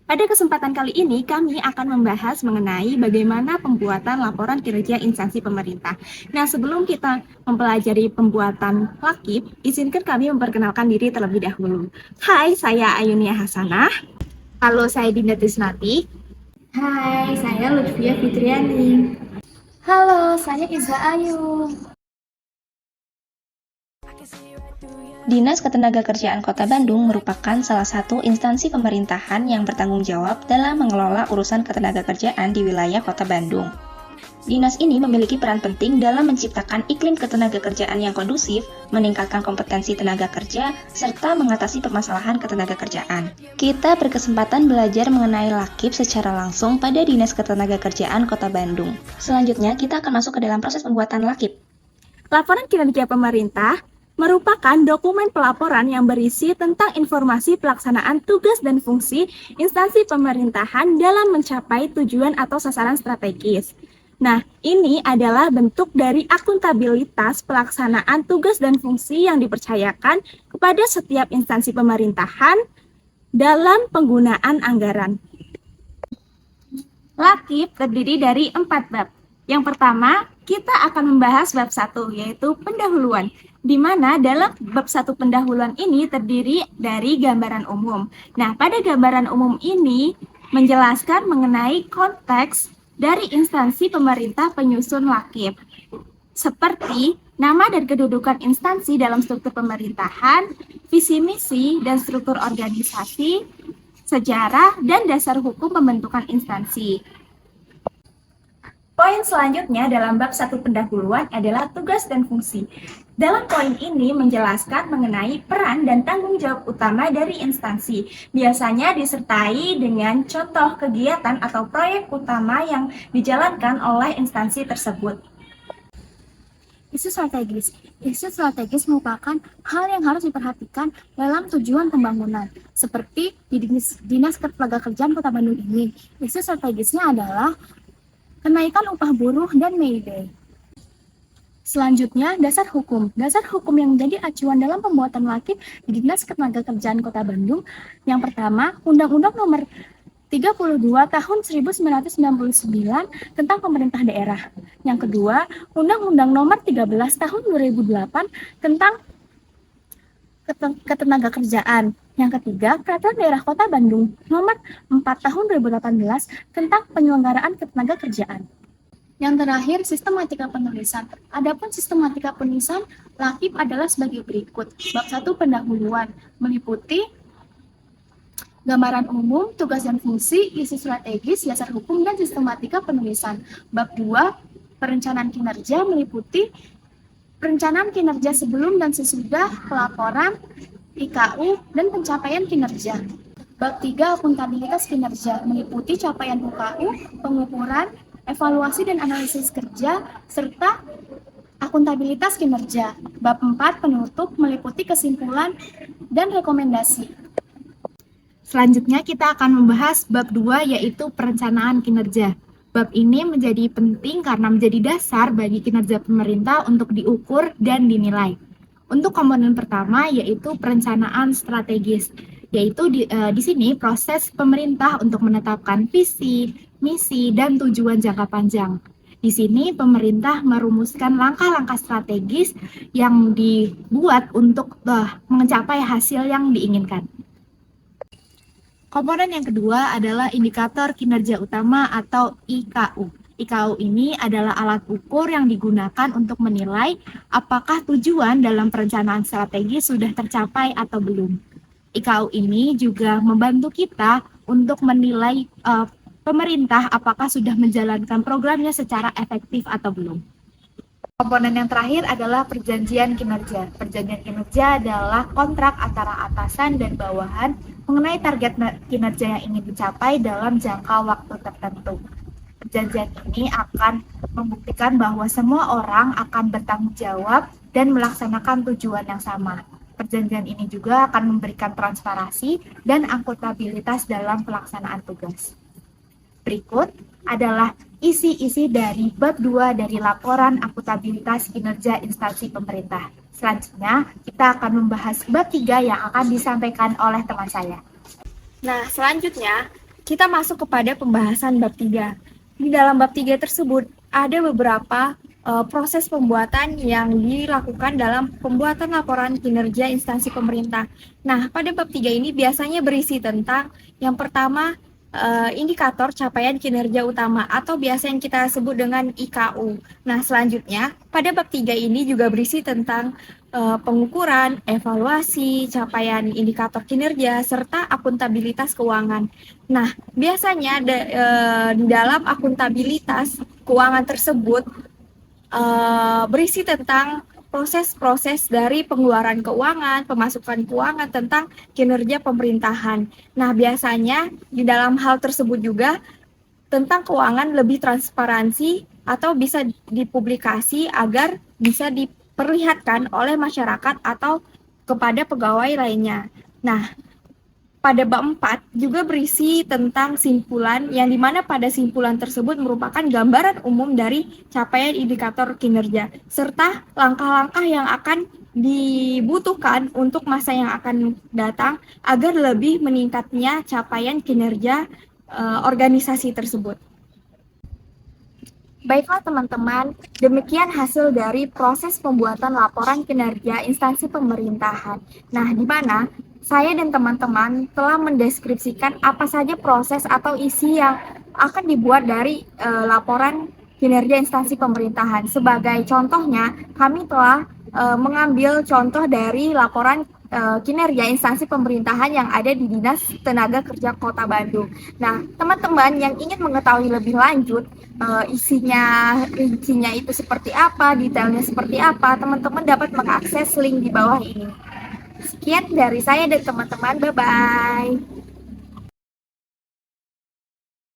Pada kesempatan kali ini, kami akan membahas mengenai bagaimana pembuatan laporan kinerja instansi pemerintah. Nah, sebelum kita mempelajari pembuatan lakip, izinkan kami memperkenalkan diri terlebih dahulu. Hai, saya Ayunia Hasanah. Halo, saya Dinda Tisnati. Hai, saya Lutfia Fitriani. Halo, saya Iza Ayu. Dinas Ketenagakerjaan Kota Bandung merupakan salah satu instansi pemerintahan yang bertanggung jawab dalam mengelola urusan ketenagakerjaan di wilayah Kota Bandung. Dinas ini memiliki peran penting dalam menciptakan iklim ketenagakerjaan yang kondusif, meningkatkan kompetensi tenaga kerja, serta mengatasi permasalahan ketenagakerjaan. Kita berkesempatan belajar mengenai lakip secara langsung pada Dinas Ketenagakerjaan Kota Bandung. Selanjutnya, kita akan masuk ke dalam proses pembuatan lakip. Laporan kinerja pemerintah merupakan dokumen pelaporan yang berisi tentang informasi pelaksanaan tugas dan fungsi instansi pemerintahan dalam mencapai tujuan atau sasaran strategis. Nah, ini adalah bentuk dari akuntabilitas pelaksanaan tugas dan fungsi yang dipercayakan kepada setiap instansi pemerintahan dalam penggunaan anggaran. Lakip terdiri dari 4 bab. Yang pertama, kita akan membahas bab 1, yaitu pendahuluan, di mana dalam bab 1 pendahuluan ini terdiri dari gambaran umum. Nah, pada gambaran umum ini menjelaskan mengenai konteks dari instansi pemerintah penyusun lakip, seperti nama dan kedudukan instansi dalam struktur pemerintahan, visi misi dan struktur organisasi, sejarah, dan dasar hukum pembentukan instansi. Poin selanjutnya dalam bab 1 pendahuluan adalah tugas dan fungsi. Dalam poin ini menjelaskan mengenai peran dan tanggung jawab utama dari instansi. Biasanya disertai dengan contoh kegiatan atau proyek utama yang dijalankan oleh instansi tersebut. Isu strategis. Isu strategis merupakan hal yang harus diperhatikan dalam tujuan pembangunan. Seperti di Dinas Ketenagakerjaan Kota Bandung ini, isu strategisnya adalah kenaikan upah buruh dan May Day. Selanjutnya, dasar hukum. Dasar hukum yang menjadi acuan dalam pembuatan lakip di Dinas Ketenagakerjaan Kota Bandung. Yang pertama, Undang-Undang Nomor 32 Tahun 1999 tentang Pemerintah Daerah. Yang kedua, Undang-Undang Nomor 13 Tahun 2008 tentang Ketenagakerjaan. Yang ketiga, Peraturan Daerah Kota Bandung Nomor 4 Tahun 2018 tentang penyelenggaraan ketenagakerjaan. Yang terakhir, sistematika penulisan. Adapun sistematika penulisan lakip adalah sebagai berikut. Bab 1 pendahuluan meliputi gambaran umum, tugas dan fungsi, isu strategis, dasar hukum, dan sistematika penulisan. Bab 2 perencanaan kinerja meliputi perencanaan kinerja sebelum dan sesudah pelaporan, IKU, dan pencapaian kinerja. Bab 3 akuntabilitas kinerja meliputi capaian UKU, pengukuran, evaluasi dan analisis kerja, serta akuntabilitas kinerja. Bab 4 penutup meliputi kesimpulan dan rekomendasi. Selanjutnya kita akan membahas bab 2, yaitu perencanaan kinerja. Bab ini menjadi penting karena menjadi dasar bagi kinerja pemerintah untuk diukur dan dinilai. Untuk komponen pertama yaitu perencanaan strategis, yaitu di sini proses pemerintah untuk menetapkan visi, misi, dan tujuan jangka panjang. Di sini pemerintah merumuskan langkah-langkah strategis yang dibuat untuk mencapai hasil yang diinginkan. Komponen yang kedua adalah indikator kinerja utama atau IKU. IKU ini adalah alat ukur yang digunakan untuk menilai apakah tujuan dalam perencanaan strategi sudah tercapai atau belum. IKU ini juga membantu kita untuk menilai pemerintah apakah sudah menjalankan programnya secara efektif atau belum. Komponen yang terakhir adalah perjanjian kinerja. Perjanjian kinerja adalah kontrak antara atasan dan bawahan mengenai target kinerja yang ingin dicapai dalam jangka waktu tertentu. Perjanjian ini akan membuktikan bahwa semua orang akan bertanggung jawab dan melaksanakan tujuan yang sama. Perjanjian ini juga akan memberikan transparansi dan akuntabilitas dalam pelaksanaan tugas. Berikut adalah isi-isi dari bab 2 dari laporan akuntabilitas kinerja instansi pemerintah. Selanjutnya, kita akan membahas bab 3 yang akan disampaikan oleh teman saya. Nah, selanjutnya kita masuk kepada pembahasan bab 3. Di dalam bab 3 tersebut ada beberapa proses pembuatan yang dilakukan dalam pembuatan laporan kinerja instansi pemerintah. Nah, pada bab 3 ini biasanya berisi tentang yang pertama indikator capaian kinerja utama atau biasa yang kita sebut dengan IKU. Nah, selanjutnya pada bab 3 ini juga berisi tentang pengukuran, evaluasi, capaian indikator kinerja, serta akuntabilitas keuangan. Nah, biasanya di dalam akuntabilitas keuangan tersebut berisi tentang proses-proses dari pengeluaran keuangan, pemasukan keuangan tentang kinerja pemerintahan. Nah, biasanya di dalam hal tersebut juga tentang keuangan lebih transparansi atau bisa dipublikasi agar bisa diperlihatkan oleh masyarakat atau kepada pegawai lainnya. Nah, pada bab 4 juga berisi tentang simpulan yang dimana pada simpulan tersebut merupakan gambaran umum dari capaian indikator kinerja serta langkah-langkah yang akan dibutuhkan untuk masa yang akan datang agar lebih meningkatnya capaian kinerja organisasi tersebut. Baiklah teman-teman, demikian hasil dari proses pembuatan laporan kinerja instansi pemerintahan. Nah, di mana saya dan teman-teman telah mendeskripsikan apa saja proses atau isi yang akan dibuat dari laporan kinerja instansi pemerintahan. Sebagai contohnya, kami telah mengambil contoh dari laporan kinerja instansi pemerintahan yang ada di Dinas Tenaga Kerja Kota Bandung. Nah, teman-teman yang ingin mengetahui lebih lanjut isinya, rincinya itu seperti apa, detailnya seperti apa, teman-teman dapat mengakses link di bawah ini. Sekian dari saya dan teman-teman, bye-bye.